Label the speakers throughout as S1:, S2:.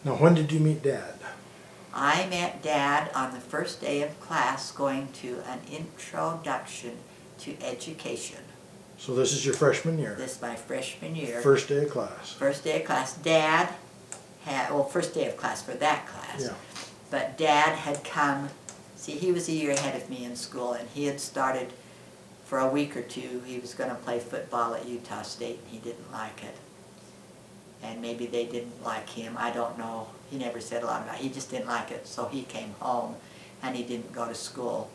S1: Now, when did you meet Dad?
S2: I met Dad on the first day of class going to an introduction to education.
S1: So this is your freshman year?
S2: This is my freshman year.
S1: First day of class.
S2: First day of class. Dad had, well, first day of class for that class.
S1: Yeah.
S2: But Dad had come, see, he was a year ahead of me in school, and he had started for a week or two. He was going to play football at Utah State, and he didn't like it. And maybe they didn't like him, I don't know. He never said a lot about it. He just didn't like it, so he came home, and he didn't go to school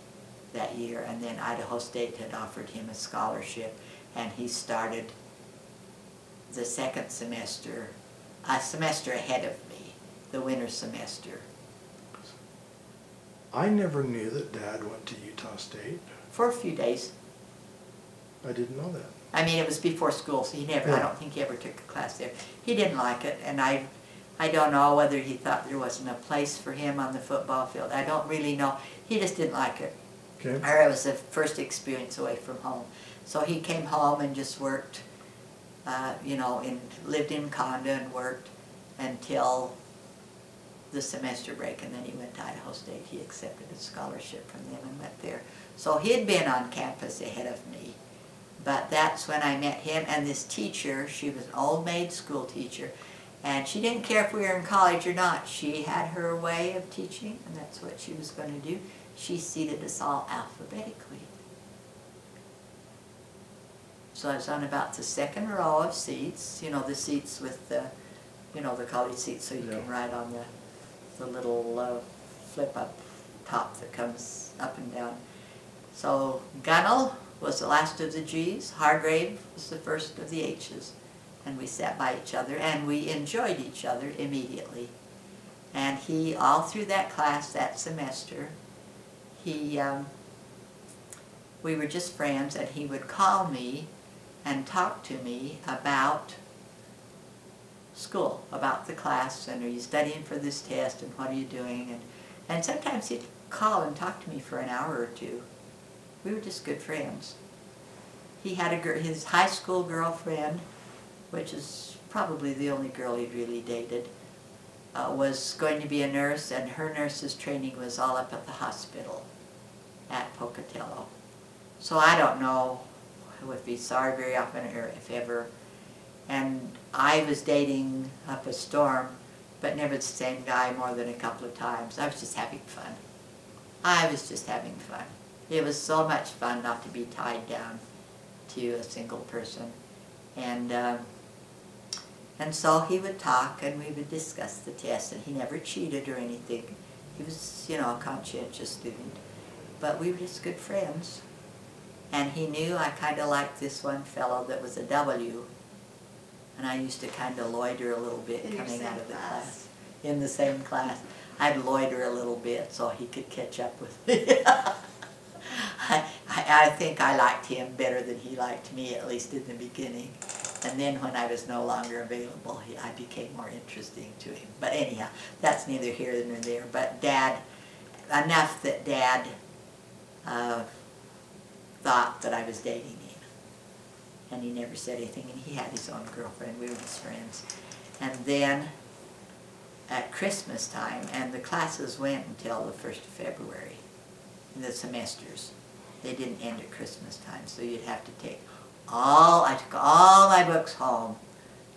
S2: that year. And then Idaho State had offered him a scholarship, and he started the second semester, a semester ahead of me, the winter semester.
S1: I never knew that Dad went to Utah State.
S2: For a few days.
S1: I didn't know that.
S2: I mean, it was before school, so he never,
S1: Yeah.
S2: I don't think he ever took a class there. He didn't like it, and I don't know whether he thought there wasn't a place for him on the football field. I don't really know. He just didn't like it.
S1: Okay.
S2: Or it was the first experience away from home. So he came home and just worked, you know, lived in Conda and worked until the semester break, and then he went to Idaho State. He accepted a scholarship from them and went there. So he had been on campus ahead of me. But that's when I met him, and this teacher, she was an old maid school teacher, and she didn't care if we were in college or not. She had her way of teaching, and that's what she was going to do. She seated us all alphabetically. So I was on about the second row of seats, you know, the seats with the, you know, the college seats, so you can ride on the little flip-up top that comes up and down. So Gunnell was the last of the G's, Hargrave was the first of the H's, and we sat by each other, and we enjoyed each other immediately. And he, all through that class, that semester, he, we were just friends, and he would call me and talk to me about school, about the class, and are you studying for this test, and what are you doing, and sometimes he'd call and talk to me for an hour or two. We were just good friends. He had his high school girlfriend, which is probably the only girl he'd really dated, was going to be a nurse, and her nurse's training was all up at the hospital at Pocatello. So I don't know if he saw her very often or if ever. And I was dating up a storm, but never the same guy more than a couple of times. I was just having fun. I was just having fun. It was so much fun not to be tied down to a single person. And so he would talk and we would discuss the test, and he never cheated or anything. He was, you know, a conscientious student. But we were just good friends. And he knew I kind of liked this one fellow that was a W. And I used to kind of loiter a little bit coming out of the class. In the same class. I'd loiter a little bit so he could catch up with me. I think I liked him better than he liked me, at least in the beginning. And then when I was no longer available, I became more interesting to him. But anyhow, that's neither here nor there. But Dad, enough that Dad thought that I was dating him. And he never said anything, and he had his own girlfriend. We were just friends. And then at Christmas time, and the classes went until the 1st of February, the semesters. They didn't end at Christmas time, so you'd have to take I took all my books home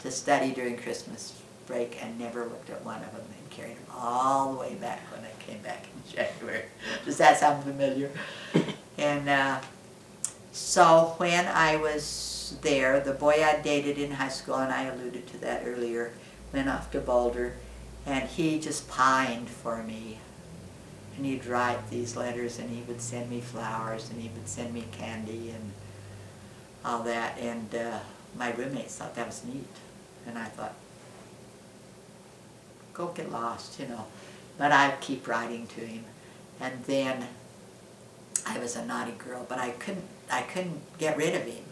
S2: to study during Christmas break and never looked at one of them, and carried them all the way back when I came back in January. Does that sound familiar? And so when I was there, the boy I dated in high school, and I alluded to that earlier, went off to Boulder, and he just pined for me. And he'd write these letters, and he would send me flowers, and he would send me candy and all that. And my roommates thought that was neat. And I thought, go get lost, you know. But I'd keep writing to him. And then I was a naughty girl, but I couldn't get rid of him.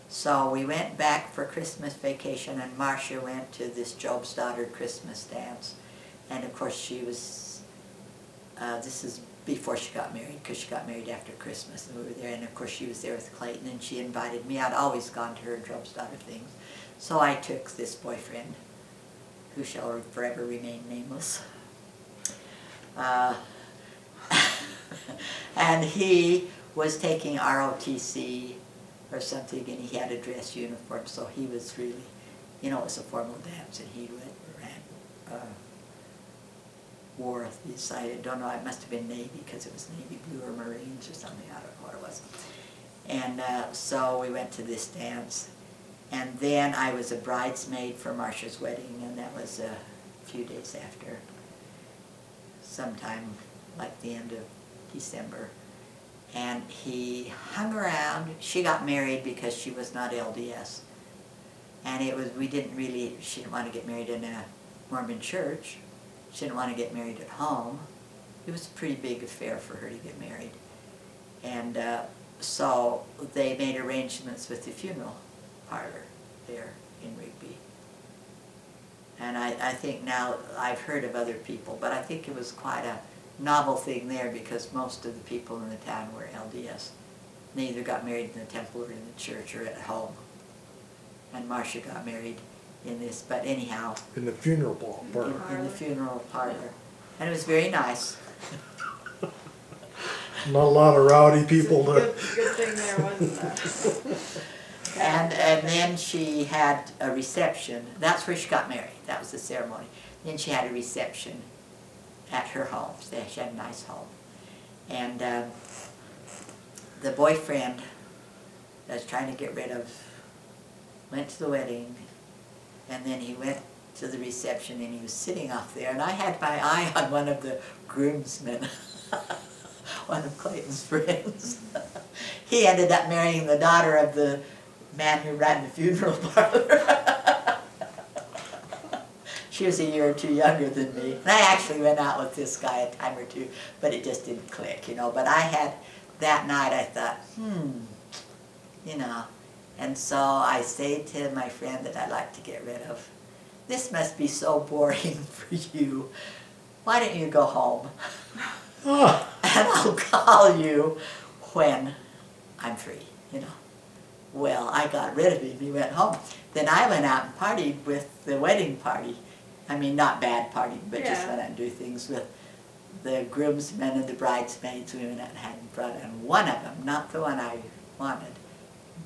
S2: So we went back for Christmas vacation, and Marcia went to this Job's Daughter Christmas dance. And of course she was, this is before she got married, because she got married after Christmas, and we were there, and of course she was there with Clayton, and she invited me. I'd always gone to her Job's Daughter things. So I took this boyfriend who shall forever remain nameless. And he was taking ROTC or something, and he had a dress uniform, so he was really, it was a formal dance, and he wore these, I don't know, it must have been Navy, because it was Navy blue or Marines or something, I don't know what it was. And so we went to this dance, and then I was a bridesmaid for Marcia's wedding, and that was a few days after, sometime like the end of December. And he hung around. She got married because she was not LDS. And she didn't want to get married in a Mormon church. She didn't want to get married at home. It was a pretty big affair for her to get married. And so they made arrangements with the funeral parlor there in Rigby. And I think now, I've heard of other people, but I think it was quite a novel thing there, because most of the people in the town were LDS. They either got married in the temple or in the church or at home. And Marcia got married in this, but anyhow.
S1: In the funeral parlor.
S2: In the funeral parlor. And it was very nice.
S1: Not a lot of rowdy people to...
S3: Good thing there wasn't that.
S2: And then she had a reception. That's where she got married. That was the ceremony. Then she had a reception at her home. She had a nice home. And the boyfriend I was trying to get rid of went to the wedding, and then he went to the reception, and he was sitting off there, and I had my eye on one of the groomsmen, one of Clayton's friends. He ended up marrying the daughter of the man who ran the funeral parlor. She was a year or two younger than me. And I actually went out with this guy a time or two, but it just didn't click, But I had, that night I thought, And so I say to my friend that I'd like to get rid of, this must be so boring for you. Why don't you go home? And I'll call you when I'm free, Well, I got rid of him. He went home. Then I went out and partied with the wedding party. I mean, not bad party, but just went out and do things with the groomsmen and the bridesmaids. We went out and had brought in one of them, not the one I wanted,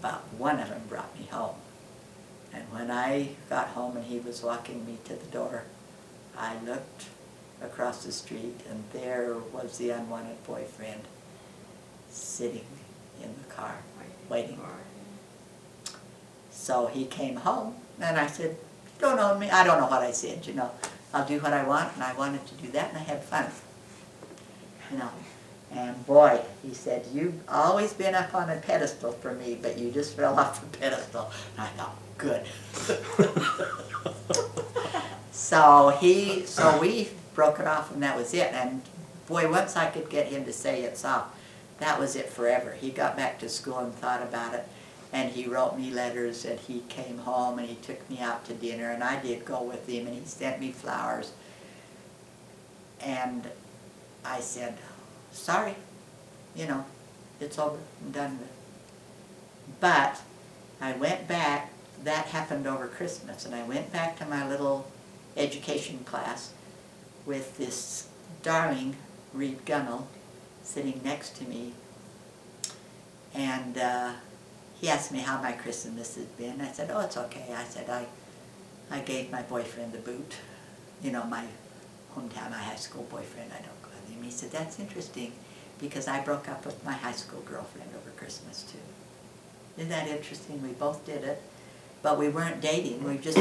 S2: but one of them brought me home. And when I got home and he was walking me to the door, I looked across the street, and there was the unwanted boyfriend sitting in the car, waiting. So he came home, and I said, "You don't own me." I don't know what I said, I'll do what I want, and I wanted to do that, and I had fun, And boy, he said, "You've always been up on a pedestal for me, but you just fell off the pedestal." And I thought, good. So we broke it off, and that was it. And boy, once I could get him to say it's off, that was it forever. He got back to school and thought about it, and he wrote me letters, and he came home, and he took me out to dinner, and I did go with him, and he sent me flowers. And I said, "Sorry, it's over, I'm done with it." But I went back, that happened over Christmas, and I went back to my little education class with this darling Reed Gunnell sitting next to me, and he asked me how my Christmas had been. I said, "Oh, it's okay." I said, I gave my boyfriend the boot, my hometown, my high school boyfriend. I don't go with him. He said, "That's interesting, because I broke up with my high school girlfriend over Christmas too." Isn't that interesting? We both did it, but we weren't dating. We were just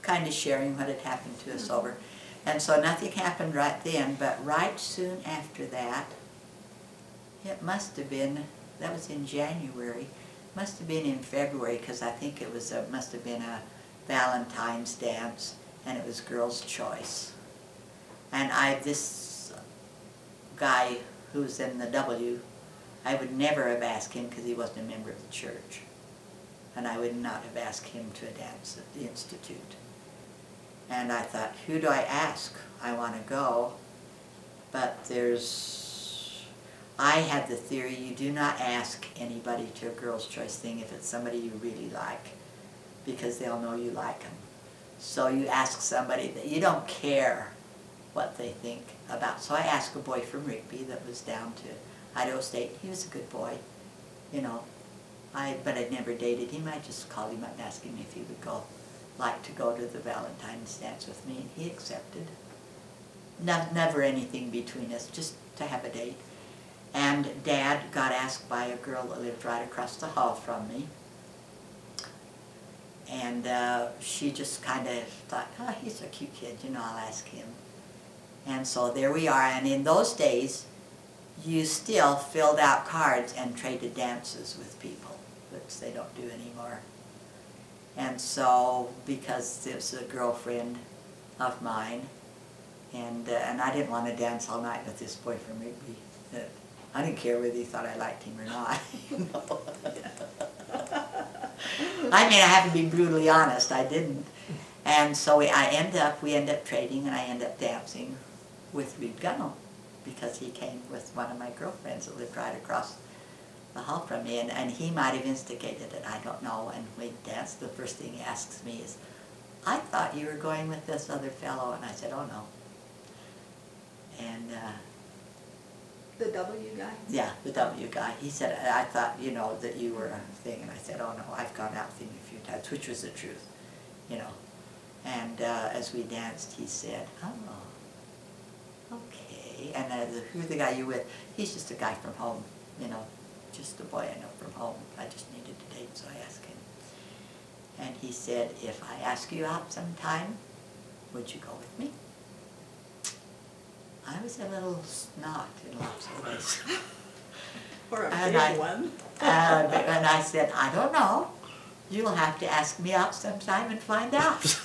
S2: kind of sharing what had happened to us over. And so nothing happened right then, but right soon after that, it must have been, that was in January, must have been in February, because I think it was must have been a Valentine's dance, and it was girls' choice. And this guy who's in the W, I would never have asked him, because he wasn't a member of the church. And I would not have asked him to a dance at the Institute. And I thought, who do I ask? I want to go. But I had the theory, you do not ask anybody to a girl's choice thing if it's somebody you really like, because they'll know you like them. So you ask somebody that you don't care what they think about. So I asked a boy from Rigby that was down to Idaho State. He was a good boy, you know. But I'd never dated him. I just called him up and asked him if he would like to go to the Valentine's dance with me, and he accepted. Never anything between us, just to have a date. And Dad got asked by a girl that lived right across the hall from me. And she just kind of thought, oh, he's a cute kid, you know, I'll ask him. And so there we are. And in those days, you still filled out cards and traded dances with people, which they don't do anymore. And so, because it was a girlfriend of mine, and I didn't want to dance all night with this boy from Rigby. I didn't care whether he thought I liked him or not. I mean, I have to be brutally honest, I didn't. And so we end up trading, and I end up dancing with Reed Gunnell, because he came with one of my girlfriends that lived right across the hall from me, and he might have instigated it, I don't know. And we danced. The first thing he asks me is, I thought you were going with this other fellow. And I said, oh no. And
S3: The W guy?
S2: yeah, the W guy. He said, I thought, you know, that you were a thing. And I said, oh no, I've gone out with him a few times, which was the truth, you know. And as we danced, he said, oh, okay. And who's the guy you with? He's just a guy from home, you know, just a boy I know from home. I just needed to date, so I asked him. And he said, if I ask you out sometime, would you go with me? I was a little snot in lots of ways.
S3: Or a
S2: And
S3: big one.
S2: and I said, I don't know. You'll have to ask me out sometime and find out.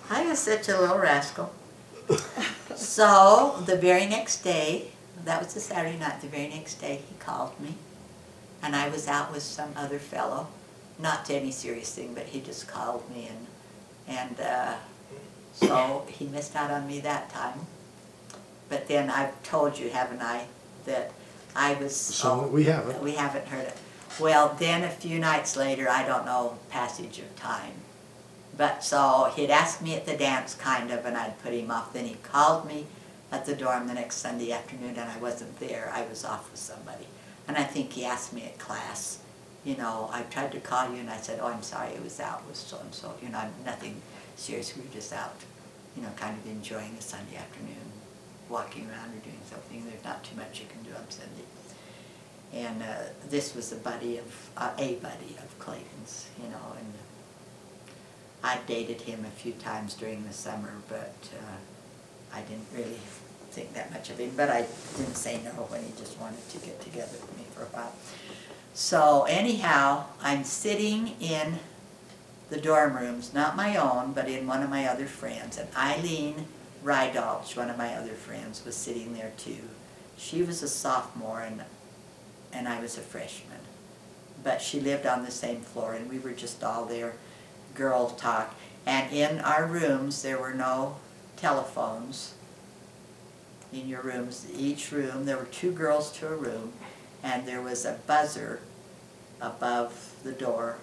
S2: I was such a little rascal. So the very next day, that was the Saturday night, the very next day he called me, and I was out with some other fellow, not to any serious thing, but he just called me, and so he missed out on me that time. But then I've told you, haven't I, that I was...
S1: So we haven't.
S2: We haven't heard it. Well, then a few nights later, I don't know, passage of time. But so he'd asked me at the dance, kind of, and I'd put him off. Then he called me at the dorm the next Sunday afternoon, and I wasn't there. I was off with somebody. And I think he asked me at class, you know, I tried to call you, and I said, oh, I'm sorry, I was out with so-and-so. You know, nothing serious. We were just out, you know, kind of enjoying a Sunday afternoon, walking around or doing something. There's not too much you can do on Sunday. And this was a buddy of Clayton's, you know, and I dated him a few times during the summer, but I didn't really think that much of him. But I didn't say no when he just wanted to get together with me for a while. So anyhow, I'm sitting in the dorm rooms, not my own, but in one of my other friends, and Eileen Rydalch, one of my other friends, was sitting there too. She was a sophomore, and I was a freshman. But she lived on the same floor, and we were just all there, girl talk. And in our rooms, there were no telephones. In your rooms, each room, there were 2 girls to a room, and there was a buzzer above the door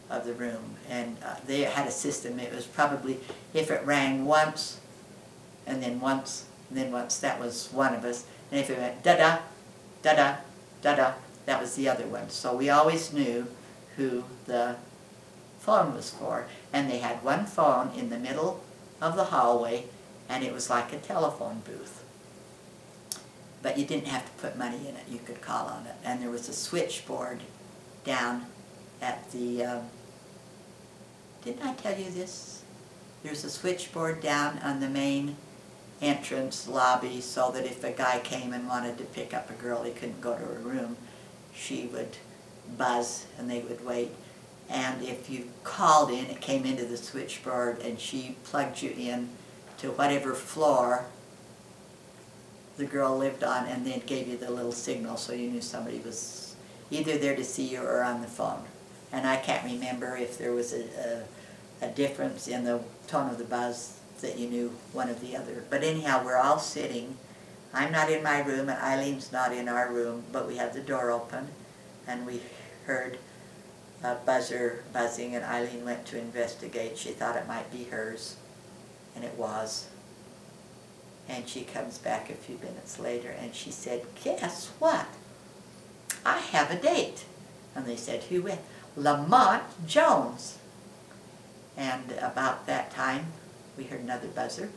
S2: of the room. And they had a system. It was probably, if it rang once, and then once, and then once, that was one of us. And if it went da-da, da-da, da-da, that was the other one. So we always knew who the phone was for. And they had one phone in the middle of the hallway, and it was like a telephone booth. But you didn't have to put money in it. You could call on it. And there was a switchboard down at the, didn't I tell you this? There's a switchboard down on the main entrance lobby, so that if a guy came and wanted to pick up a girl, he couldn't go to her room, she would buzz and they would wait. And if you called in, it came into the switchboard, and she plugged you in to whatever floor the girl lived on, and then gave you the little signal so you knew somebody was either there to see you or on the phone. And I can't remember if there was a difference in the tone of the buzz that you knew one of the other. But anyhow, we're all sitting. I'm not in my room, and Eileen's not in our room, but we have the door open, and we heard buzzer buzzing, and Eileen went to investigate. She thought it might be hers, and it was. And she comes back a few minutes later and she said, "Guess what? I have a date." And they said, "Who with?" "Lamont Jones." And about that time, we heard another buzzer.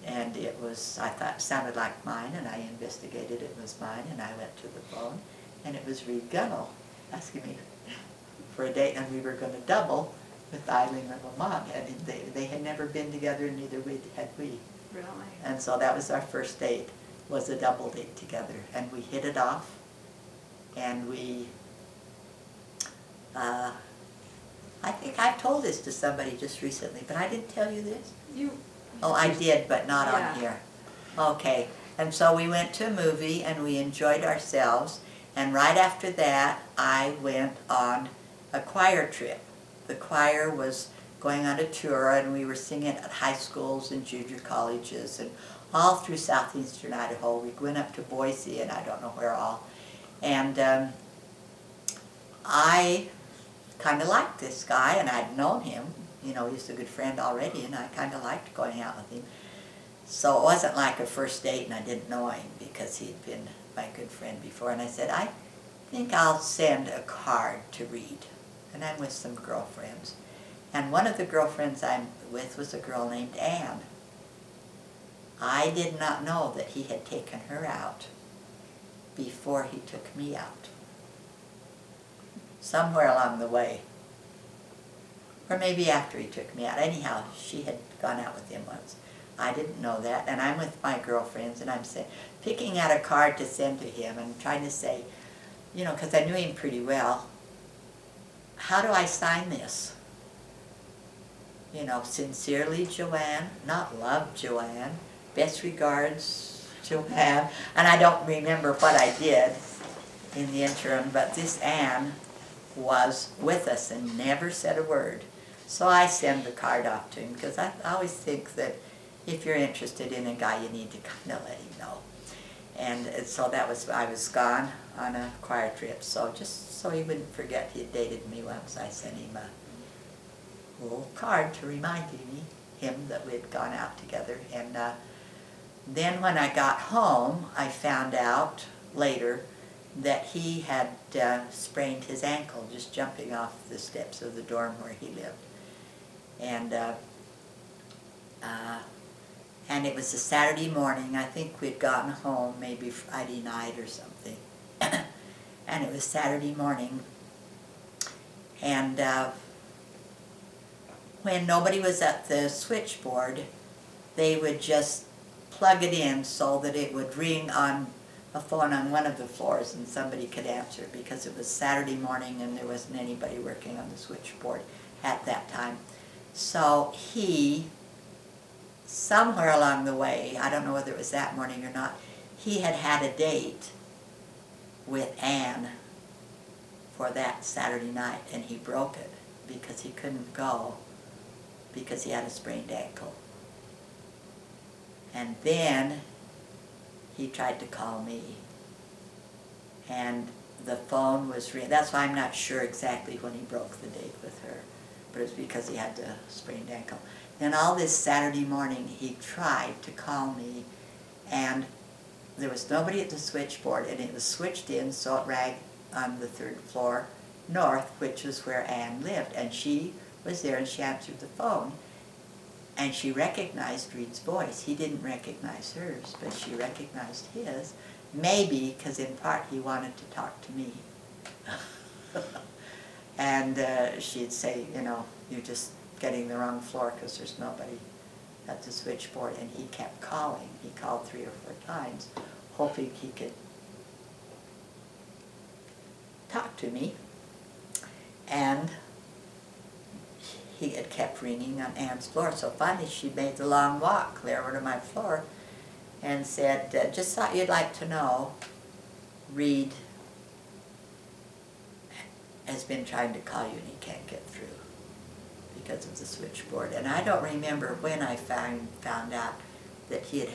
S2: And it was, I thought, it sounded like mine, and I investigated it was mine, and I went to the phone, and it was Reed Gunnell asking me for a date, and we were going to double with Eileen and Lamont, and they had never been together, and neither had we.
S3: Really?
S2: And so that was our first date, was a double date together, and we hit it off, and we, I think I've told this to somebody just recently, but I didn't tell you this. Oh, I did, but not
S3: Yeah.
S2: on here. Okay, and so we went to a movie and we enjoyed ourselves, and right after that I went on a choir trip. The choir was going on a tour, and we were singing at high schools and junior colleges and all through southeastern Idaho. We went up to Boise and I don't know where all. And I kind of liked this guy, and I'd known him. You know, he was a good friend already, and I kind of liked going out with him. So it wasn't like a first date and I didn't know him, because he'd been my good friend before. And I said, "I think I'll send a card to Reed." And I'm with some girlfriends. And one of the girlfriends I'm with was a girl named Ann. I did not know that he had taken her out before he took me out. Somewhere along the way. Or maybe after he took me out. Anyhow, she had gone out with him once. I didn't know that, and I'm with my girlfriends, and I'm picking out a card to send to him, and trying to say, you know, because I knew him pretty well, how do I sign this? You know, "Sincerely, Joanne," not "Love, Joanne," "Best regards, Joanne." And I don't remember what I did in the interim, but this Ann was with us and never said a word. So I send the card off to him, because I always think that if you're interested in a guy, you need to kind of let him know. And so that was, I was gone on a choir trip, so just so he wouldn't forget he had dated me once, I sent him a little card to remind him that we had gone out together. And then when I got home, I found out later that he had sprained his ankle just jumping off the steps of the dorm where he lived. And it was a Saturday morning. I think we'd gotten home maybe Friday night or something. And it was Saturday morning. And when nobody was at the switchboard, they would just plug it in so that it would ring on a phone on one of the floors and somebody could answer, because it was Saturday morning and there wasn't anybody working on the switchboard at that time. So he, somewhere along the way, I don't know whether it was that morning or not, he had had a date with Ann for that Saturday night, and he broke it because he couldn't go because he had a sprained ankle. And then he tried to call me, and the phone was ringing. That's why I'm not sure exactly when he broke the date with her, but it was because he had the sprained ankle. And all this Saturday morning he tried to call me, and there was nobody at the switchboard, and it was switched in so it rang on the 3rd floor north, which was where Ann lived. And she was there, and she answered the phone, and she recognized Reed's voice. He didn't recognize hers, but she recognized his, maybe because in part he wanted to talk to me. And she'd say, you know, "You're just getting the wrong floor because there's nobody at the switchboard." And he kept calling. He called 3 or 4 times, hoping he could talk to me. And he had kept ringing on Ann's floor. So finally she made the long walk clear over to my floor and said, "Just thought you'd like to know, Reed has been trying to call you and he can't get through because of the switchboard." And I don't remember when I found out that he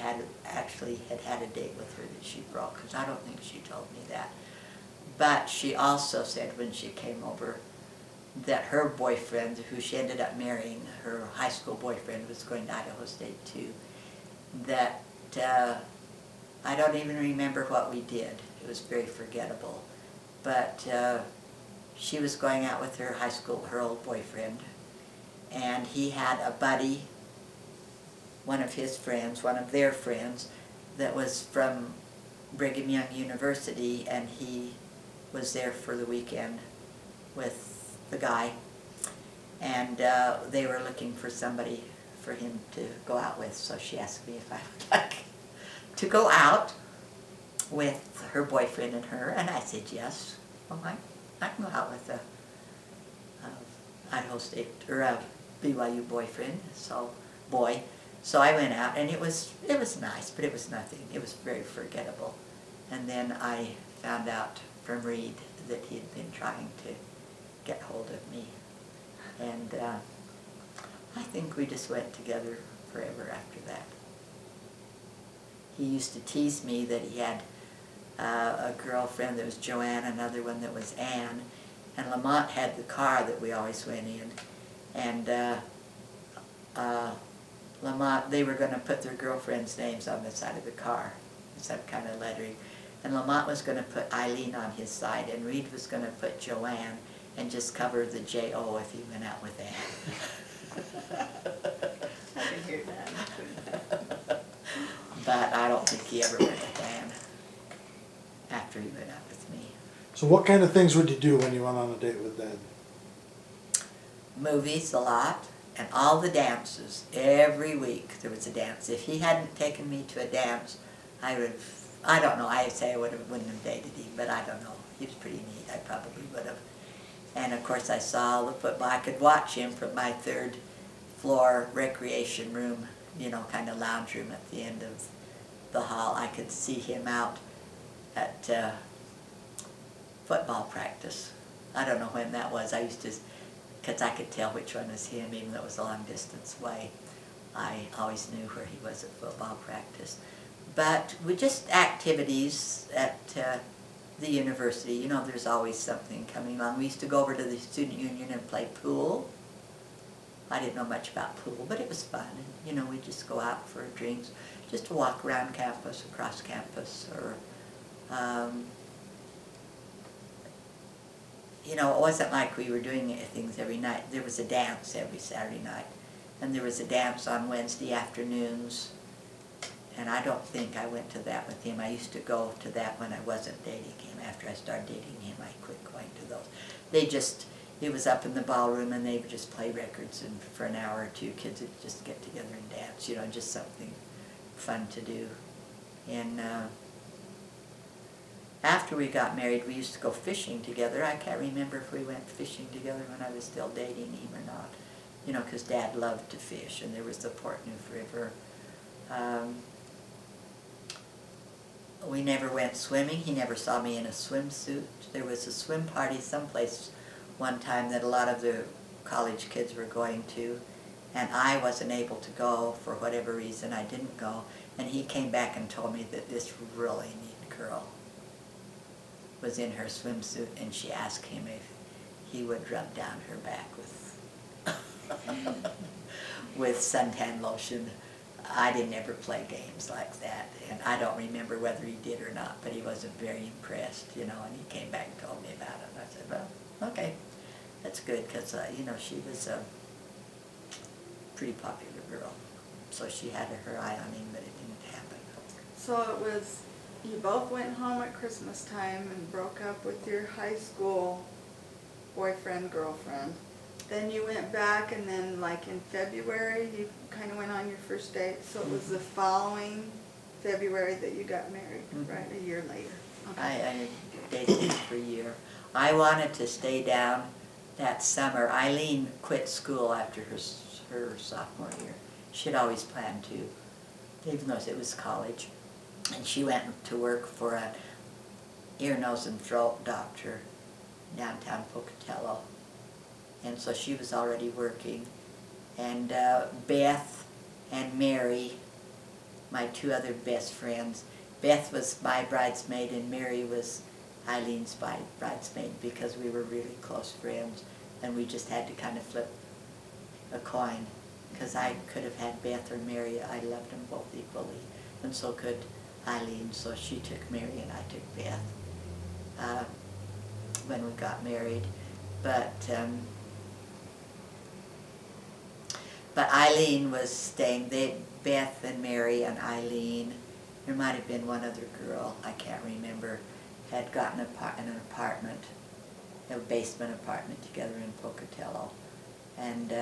S2: actually had a date with her that she broke, because I don't think she told me that. But she also said when she came over that her boyfriend, who she ended up marrying, her high school boyfriend, was going to Idaho State too, that I don't even remember what we did. It was very forgettable. But she was going out with her high school, her old boyfriend, and he had a buddy, one of his friends, one of their friends, that was from Brigham Young University, and he was there for the weekend with the guy, and they were looking for somebody for him to go out with, so she asked me if I would like to go out with her boyfriend and her, and I said yes. Well, I can go out with a Idaho State, or a BYU boyfriend, so I went out, and it was nice, but it was nothing. It was very forgettable. And then I found out from Reed that he had been trying to get hold of me, and I think we just went together forever after that. He used to tease me that he had a girlfriend that was Joanne, another one that was Anne, and Lamont had the car that we always went in, and Lamont, they were going to put their girlfriends' names on the side of the car, some kind of lettering, and Lamont was going to put Eileen on his side, and Reed was going to put Joanne and just cover the J-O if he went out with Anne.
S3: I can hear that.
S2: But I don't think he ever went with Anne after he went out with me.
S1: So what kind of things would you do when you went on a date with Dad?
S2: Movies a lot, and all the dances. Every week there was a dance. If he hadn't taken me to a dance, I don't know, I'd say I wouldn't have dated him, but I don't know. He was pretty neat, I probably would have. And of course I saw all the football. I could watch him from my third floor recreation room, you know, kind of lounge room at the end of the hall. I could see him out at football practice. I don't know when that was. I used to, because I could tell which one was him, even though it was a long distance away. I always knew where he was at football practice. But with just activities at the university, you know, there's always something coming along. We used to go over to the student union and play pool. I didn't know much about pool, but it was fun. And, you know, we'd just go out for drinks, just to walk around campus, across campus, or, you know, it wasn't like we were doing things every night. There was a dance every Saturday night, and there was a dance on Wednesday afternoons, and I don't think I went to that with him. I used to go to that when I wasn't dating him. After I started dating him, I quit going to those. It was up in the ballroom, and they would just play records, and for an hour or two, kids would just get together and dance, you know, just something fun to do. And after we got married, we used to go fishing together. I can't remember if we went fishing together when I was still dating him or not, you know, because Dad loved to fish, and there was the Portneuf River. We never went swimming. He never saw me in a swimsuit. There was a swim party someplace one time that a lot of the college kids were going to, and I wasn't able to go for whatever reason. I didn't go, and he came back and told me that this really neat girl was in her swimsuit, and she asked him if he would rub down her back with suntan lotion. I didn't ever play games like that, and I don't remember whether he did or not, but he wasn't very impressed, you know, and he came back and told me about it, and I said, well, okay, that's good, because, you know, she was a pretty popular girl, so she had her eye on him, but it didn't happen.
S3: So it was, you both went home at Christmas time and broke up with your high school boyfriend, girlfriend. Then you went back, and then like in February, you kind of went on your first date. So it was the following February that you got married, right? A year later. Okay.
S2: I dated him for a year. I wanted to stay down that summer. Eileen quit school after her sophomore year. She'd always planned to, even though it was college. And she went to work for an ear, nose, and throat doctor downtown Pocatello. And so she was already working. And Beth and Mary, my two other best friends, Beth was my bridesmaid and Mary was Eileen's bridesmaid, because we were really close friends. and we just had to kind of flip a coin, because I could have had Beth or Mary. I loved them both equally, and so could Eileen, so she took Mary and I took Beth when we got married. But Eileen was staying. Beth and Mary and Eileen, there might have been one other girl, I can't remember, had gotten an apartment, a basement apartment together in Pocatello. And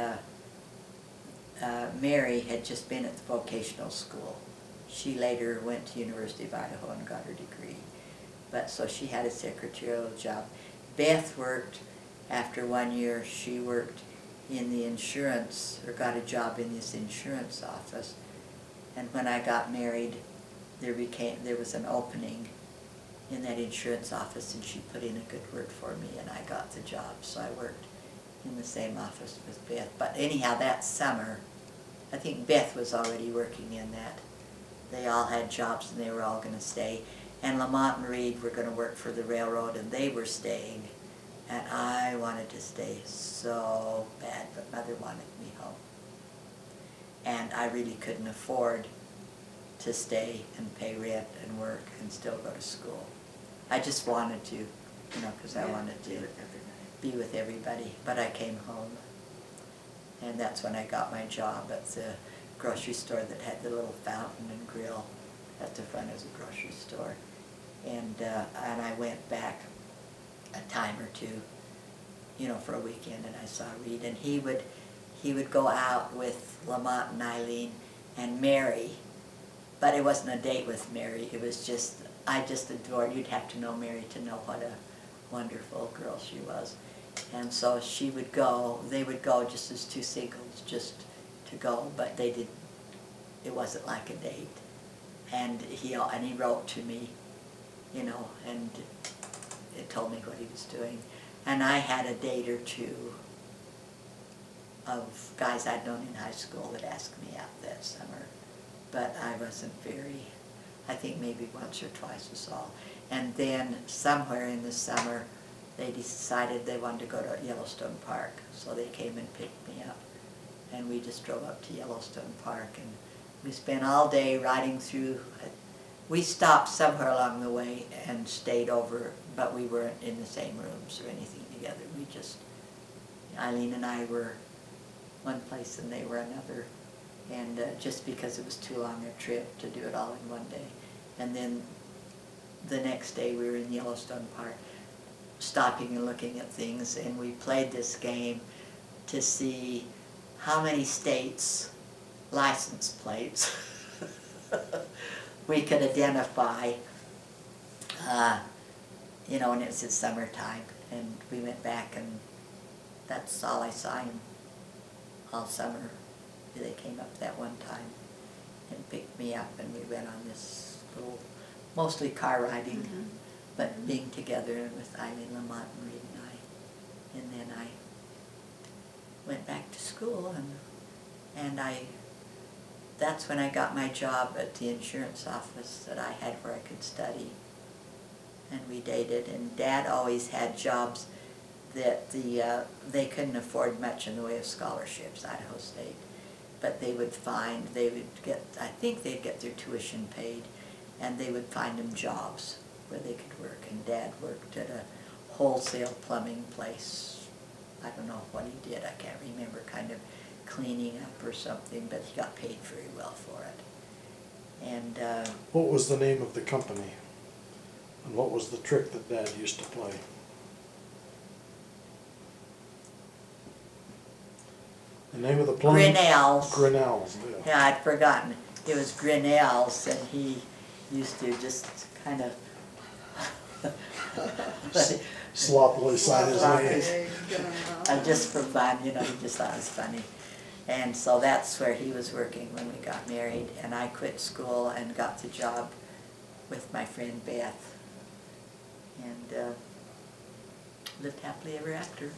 S2: Mary had just been at the vocational school. She later went to University of Idaho and got her degree. But so she had a secretarial job. Beth worked, after 1 year, she worked in the insurance, or got a job in this insurance office. And when I got married, there was an opening in that insurance office, and she put in a good word for me, and I got the job. So I worked in the same office with Beth. But anyhow, that summer, I think Beth was already working in that. They all had jobs, and they were all going to stay. And Lamont and Reed were going to work for the railroad, and they were staying. And I wanted to stay so bad, but Mother wanted me home. And I really couldn't afford to stay and pay rent and work and still go to school. I just wanted to, because I wanted to be with everybody. But I came home, and that's when I got my job at the grocery store that had the little fountain and grill at the front of the grocery store. And I went back a time or two, for a weekend, and I saw Reed, and he would go out with Lamont and Eileen and Mary, but it wasn't a date with Mary. It was just, I just adored. You'd have to know Mary to know what a wonderful girl she was. And so they would go just as two singles, just to go, but it wasn't like a date. And he wrote to me, and it told me what he was doing. And I had a date or two of guys I'd known in high school that asked me out that summer. But I wasn't I think maybe once or twice was all. And then somewhere in the summer, they decided they wanted to go to Yellowstone Park. So they came and picked me up. And we just drove up to Yellowstone Park, and we spent all day riding through. We stopped somewhere along the way and stayed over, but we weren't in the same rooms or anything together. Eileen and I were one place and they were another, and just because it was too long a trip to do it all in one day. And then the next day we were in Yellowstone Park, stopping and looking at things, and we played this game to see how many states' license plates we could identify, and it was in summertime, and we went back, and that's all I saw him all summer. They came up that one time and picked me up, and we went on this little, mostly car riding, but being together with Eileen, Lamont, and Reed and I. And then I went back to school, and that's when I got my job at the insurance office that I had where I could study. And we dated, and Dad always had jobs that they couldn't afford much in the way of scholarships, Idaho State. But I think they'd get their tuition paid, and they would find them jobs where they could work. And Dad worked at a wholesale plumbing place. I don't know what he did, I can't remember, kind of cleaning up or something, but he got paid very well for it. And
S1: What was the name of the company? And what was the trick that Dad used to play? The name of the plumbing?
S2: Gunnell's.
S1: Gunnell's, yeah.
S2: Yeah, I'd forgotten. It was Gunnell's, and he used to just kind of
S1: Sloppily sign his name.
S2: and just for fun, he just thought it was funny. And so that's where he was working when we got married, and I quit school and got the job with my friend Beth, and lived happily ever after.